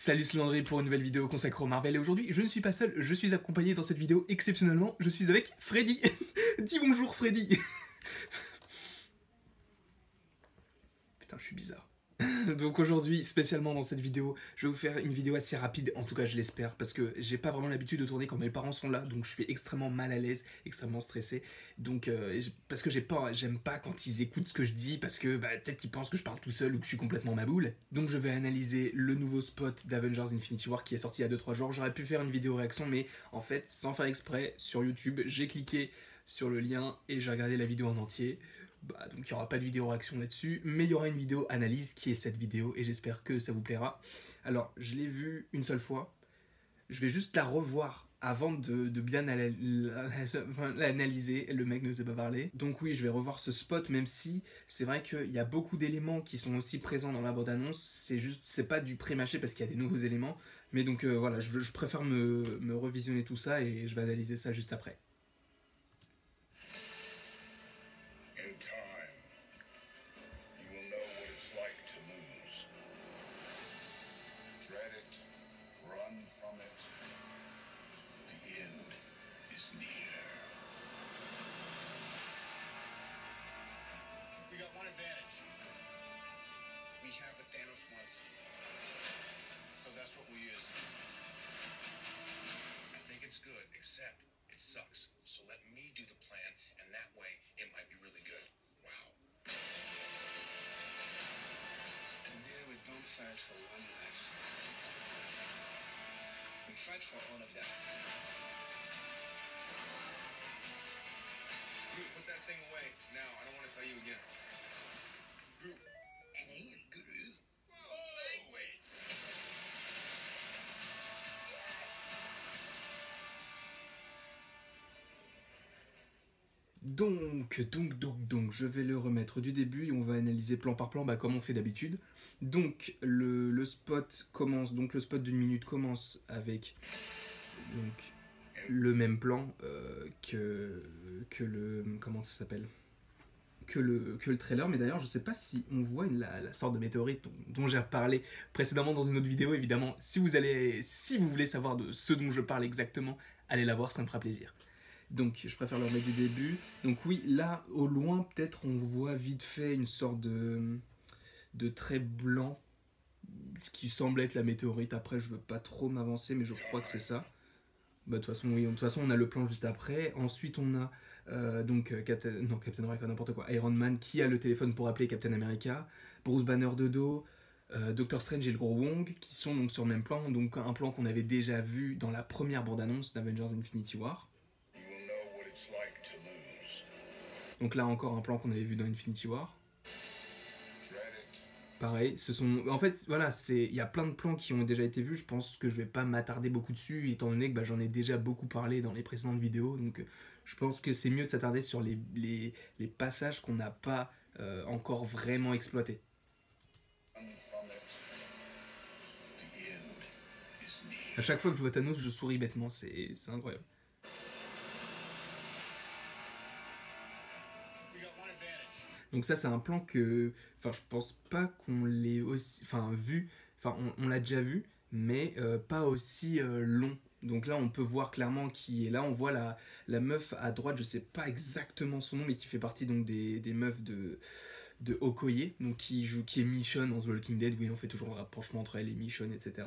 Salut, c'est Landry pour une nouvelle vidéo consacrée au Marvel et aujourd'hui je ne suis pas seul, je suis accompagné dans cette vidéo exceptionnellement, je suis avec Freddy. Dis bonjour Freddy. Putain, je suis bizarre. Donc aujourd'hui, spécialement dans cette vidéo, je vais vous faire une vidéo assez rapide, en tout cas je l'espère, parce que j'ai pas vraiment l'habitude de tourner quand mes parents sont là, donc je suis extrêmement mal à l'aise, extrêmement stressé, donc parce que j'aime pas quand ils écoutent ce que je dis, parce que peut-être qu'ils pensent que je parle tout seul ou que je suis complètement maboule. Donc je vais analyser le nouveau spot d'Avengers Infinity War qui est sorti il y a 2-3 jours. J'aurais pu faire une vidéo réaction, mais en fait, sans faire exprès, sur YouTube, j'ai cliqué sur le lien et j'ai regardé la vidéo en entier. Donc il n'y aura pas de vidéo réaction là-dessus, mais il y aura une vidéo analyse qui est cette vidéo et j'espère que ça vous plaira. Alors, je l'ai vue une seule fois, je vais juste la revoir avant de bien l'analyser, le mec ne sait pas parler. Donc oui, je vais revoir ce spot, même si c'est vrai qu'il y a beaucoup d'éléments qui sont aussi présents dans la bande-annonce, c'est pas du pré-mâché parce qu'il y a des nouveaux éléments, mais donc voilà, je préfère me revisionner tout ça et je vais analyser ça juste après. We got one advantage. We have what Thanos wants. So that's what we use. I think it's good, except it sucks. So let me do the plan, and that way it might be really good. Wow. Today we don't fight for one life. We fight for all of them. Groot, put that thing away now. I don't want to tell you again. Groot. Hey, Groot. Oh, wait. Donc, je vais le remettre du début et on va analyser plan par plan comme on fait d'habitude. Donc, le spot commence, donc le spot d'une minute commence avec donc, le même plan que le, comment ça s'appelle, que le trailer, mais d'ailleurs je sais pas si on voit la sorte de météorite dont j'ai parlé précédemment dans une autre vidéo. Évidemment, si vous voulez savoir de ce dont je parle exactement, allez la voir, ça me fera plaisir. Donc je préfère le remettre du début. Donc oui, là au loin peut-être on voit vite fait une sorte de trait blanc qui semble être la météorite. Après je veux pas trop m'avancer, mais je crois que c'est ça. De toute façon, oui, de toute façon on a le plan juste après. Ensuite on a Captain America, n'importe quoi, Iron Man qui a le téléphone pour appeler Captain America, Bruce Banner de dos, Doctor Strange et le gros Wong qui sont donc sur le même plan, donc un plan qu'on avait déjà vu dans la première bande-annonce d'Avengers Infinity War. Donc là encore un plan qu'on avait vu dans Infinity War. Pareil, en fait, voilà, il y a plein de plans qui ont déjà été vus. Je pense que je vais pas m'attarder beaucoup dessus, étant donné que j'en ai déjà beaucoup parlé dans les précédentes vidéos. Donc, je pense que c'est mieux de s'attarder sur les passages qu'on n'a pas encore vraiment exploités. À chaque fois que je vois Thanos, je souris bêtement. C'est incroyable. Donc ça c'est un plan que, je pense pas qu'on l'ait aussi, vu, on l'a déjà vu, mais pas aussi long. Donc là on peut voir clairement qui est là, on voit la meuf à droite, je sais pas exactement son nom, mais qui fait partie donc des meufs de Okoye, donc qui est Michonne dans The Walking Dead. Oui, on fait toujours un rapprochement entre elle et Michonne, etc.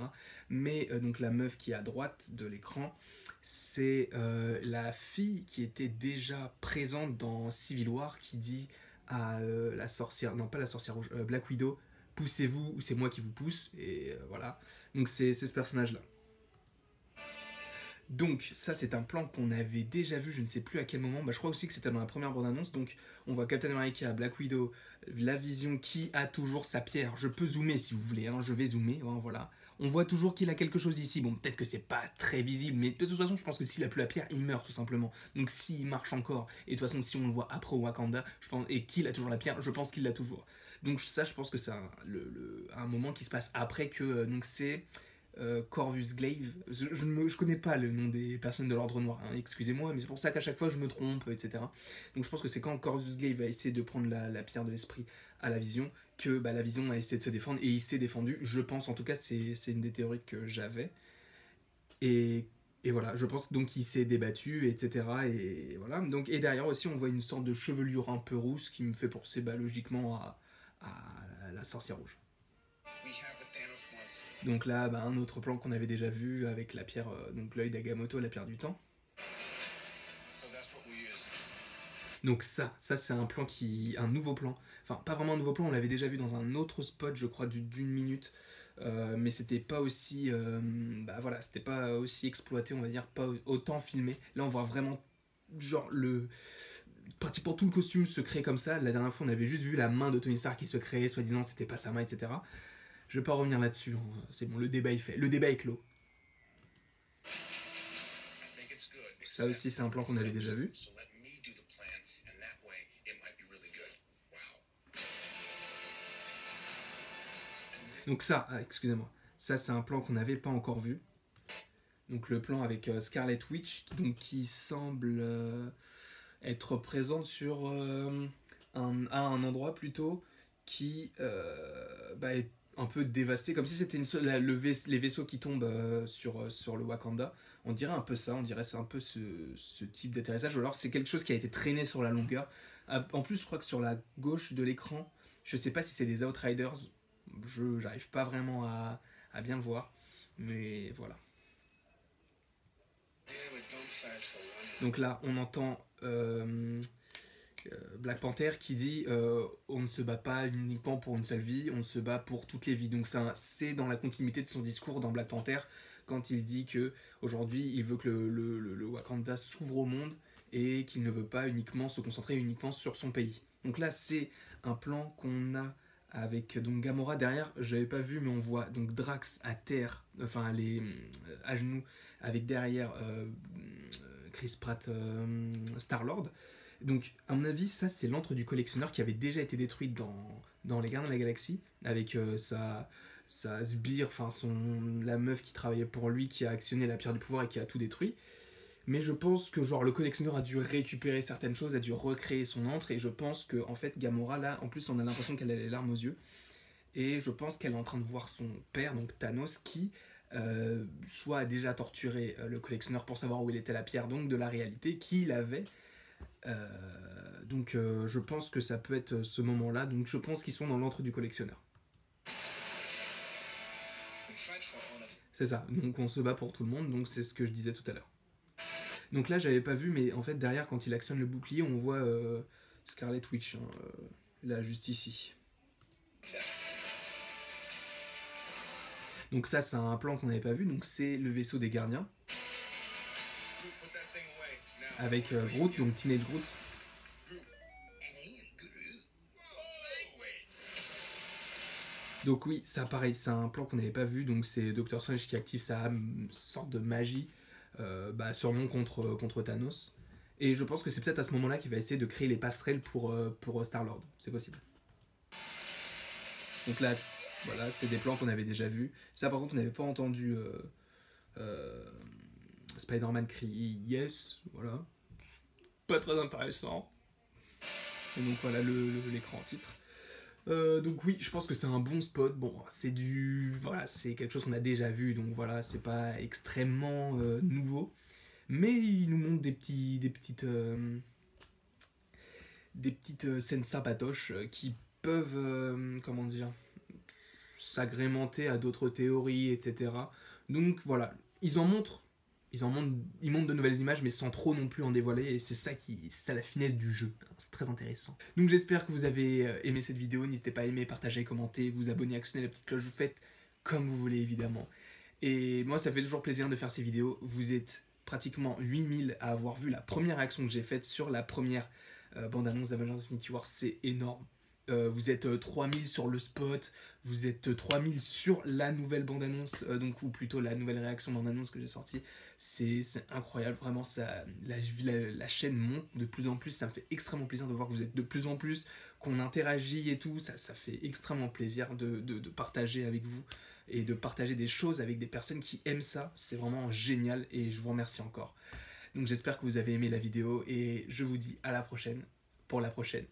Mais donc la meuf qui est à droite de l'écran, c'est la fille qui était déjà présente dans Civil War, qui dit à la sorcière, non pas la sorcière rouge, Black Widow, poussez-vous ou c'est moi qui vous pousse, et voilà. Donc c'est ce personnage-là. Donc ça c'est un plan qu'on avait déjà vu, je ne sais plus à quel moment, je crois aussi que c'était dans la première bande-annonce. Donc on voit Captain America, Black Widow, la Vision qui a toujours sa pierre. Je peux zoomer si vous voulez, hein, je vais zoomer, hein, voilà. On voit toujours qu'il a quelque chose ici, bon peut-être que c'est pas très visible, mais de toute façon je pense que s'il a plus la pierre, il meurt tout simplement. Donc s'il marche encore, et de toute façon si on le voit après au Wakanda, et qu'il a toujours la pierre, je pense qu'il l'a toujours. Donc ça je pense que c'est un moment qui se passe après que, donc c'est... Corvus Glaive, je connais pas le nom des personnes de l'Ordre Noir, hein, excusez-moi, mais c'est pour ça qu'à chaque fois je me trompe, etc. Donc je pense que c'est quand Corvus Glaive va essayer de prendre la pierre de l'esprit à la Vision, que bah, la Vision a essayé de se défendre, et il s'est défendu, je pense, en tout cas c'est une des théories que j'avais, et voilà, je pense donc qu'il s'est débattu, etc. Et voilà, donc, et derrière aussi on voit une sorte de chevelure un peu rousse qui me fait penser bah, logiquement à la sorcière rouge. We have what Thanos wants. Donc là, bah, un autre plan qu'on avait déjà vu avec la pierre, donc l'œil d'Agamotto, la pierre du temps. So that's what we use. Donc ça c'est un plan un nouveau plan, enfin pas vraiment un nouveau plan, on l'avait déjà vu dans un autre spot, je crois, d'une minute, mais c'était pas aussi, bah voilà, c'était pas aussi exploité, on va dire, pas autant filmé. Là on voit vraiment, genre, pratiquement tout le costume se crée comme ça. La dernière fois on avait juste vu la main de Tony Stark qui se créait, soi-disant c'était pas sa main, etc. Je vais pas revenir là-dessus, hein. C'est bon, le débat est fait, le débat est clos. I think it's good. Ça aussi c'est un plan qu'on avait déjà vu. So let me do the plan, and that way it might be really good. Wow. Donc ça, excusez-moi, ça c'est un plan qu'on n'avait pas encore vu. Donc le plan avec Scarlet Witch, donc, qui semble être présente sur un endroit plutôt qui bah, est un peu dévasté, comme si c'était les vaisseaux qui tombent sur le Wakanda. On dirait un peu ça, on dirait c'est un peu ce type d'atterrissage, ou alors c'est quelque chose qui a été traîné sur la longueur. En plus, je crois que sur la gauche de l'écran, je sais pas si c'est des Outriders, j'arrive pas vraiment à bien le voir, mais voilà. Yeah, we don't fight for one night. Donc là, on entend Black Panther qui dit on ne se bat pas uniquement pour une seule vie, on se bat pour toutes les vies. Donc c'est dans la continuité de son discours dans Black Panther, quand il dit que aujourd'hui il veut que le Wakanda s'ouvre au monde et qu'il ne veut pas uniquement se concentrer uniquement sur son pays. Donc là, c'est un plan qu'on a avec donc Gamora derrière. Je l'avais pas vu, mais on voit donc Drax à terre, enfin à genoux, avec derrière Chris Pratt, Star-Lord. Donc, à mon avis, ça, c'est l'antre du collectionneur qui avait déjà été détruite dans Les Gardiens de la Galaxie, avec sa sbire, enfin la meuf qui travaillait pour lui, qui a actionné la pierre du pouvoir et qui a tout détruit. Mais je pense que genre le collectionneur a dû récupérer certaines choses, a dû recréer son antre, et je pense que en fait Gamora là, en plus on a l'impression qu'elle a les larmes aux yeux, et je pense qu'elle est en train de voir son père, donc Thanos, qui soit a déjà torturé le collectionneur pour savoir où il était la pierre, donc de la réalité qu'il avait. Donc je pense que ça peut être ce moment-là, donc je pense qu'ils sont dans l'antre du collectionneur. We fight for all of it. C'est ça, donc on se bat pour tout le monde, donc c'est ce que je disais tout à l'heure. Donc là j'avais pas vu, mais en fait derrière quand il actionne le bouclier, on voit Scarlet Witch, hein, là juste ici. Donc ça c'est un plan qu'on n'avait pas vu, donc c'est le vaisseau des gardiens, Groot, put that thing away. Now. avec Groot, donc Teenage Groot. Hey, Groot. Whoa, wait. Donc oui, ça pareil, c'est un plan qu'on n'avait pas vu, donc c'est Doctor Strange qui active sa sorte de magie, sûrement contre Thanos. Et je pense que c'est peut-être à ce moment-là qu'il va essayer de créer les passerelles pour Star-Lord, c'est possible. Donc là, voilà, c'est des plans qu'on avait déjà vus. Ça par contre, on n'avait pas entendu Spider-Man crier yes, voilà. Pas très intéressant. Et donc voilà l'écran en titre. Donc oui, je pense que c'est un bon spot. Bon, c'est quelque chose qu'on a déjà vu, donc voilà, c'est pas extrêmement nouveau, mais il nous montre des petites scènes sympatoches qui peuvent, comment dire, s'agrémenter à d'autres théories, etc. Donc voilà, ils montrent de nouvelles images, mais sans trop non plus en dévoiler, et c'est ça la finesse du jeu. C'est très intéressant. Donc j'espère que vous avez aimé cette vidéo. N'hésitez pas à aimer, partager, commenter, vous abonner, actionner la petite cloche. Vous faites comme vous voulez, évidemment. Et moi, ça fait toujours plaisir de faire ces vidéos. Vous êtes pratiquement 8000 à avoir vu la première réaction que j'ai faite sur la première bande-annonce d'Avengers Infinity War. C'est énorme. Vous êtes 3000 sur le spot, vous êtes 3000 sur la nouvelle bande-annonce, ou plutôt la nouvelle réaction bande-annonce que j'ai sortie. C'est incroyable, vraiment, la chaîne monte de plus en plus, ça me fait extrêmement plaisir de voir que vous êtes de plus en plus, qu'on interagit et tout, ça fait extrêmement plaisir de partager avec vous et de partager des choses avec des personnes qui aiment ça. C'est vraiment génial et je vous remercie encore. Donc j'espère que vous avez aimé la vidéo et je vous dis à la prochaine pour la prochaine.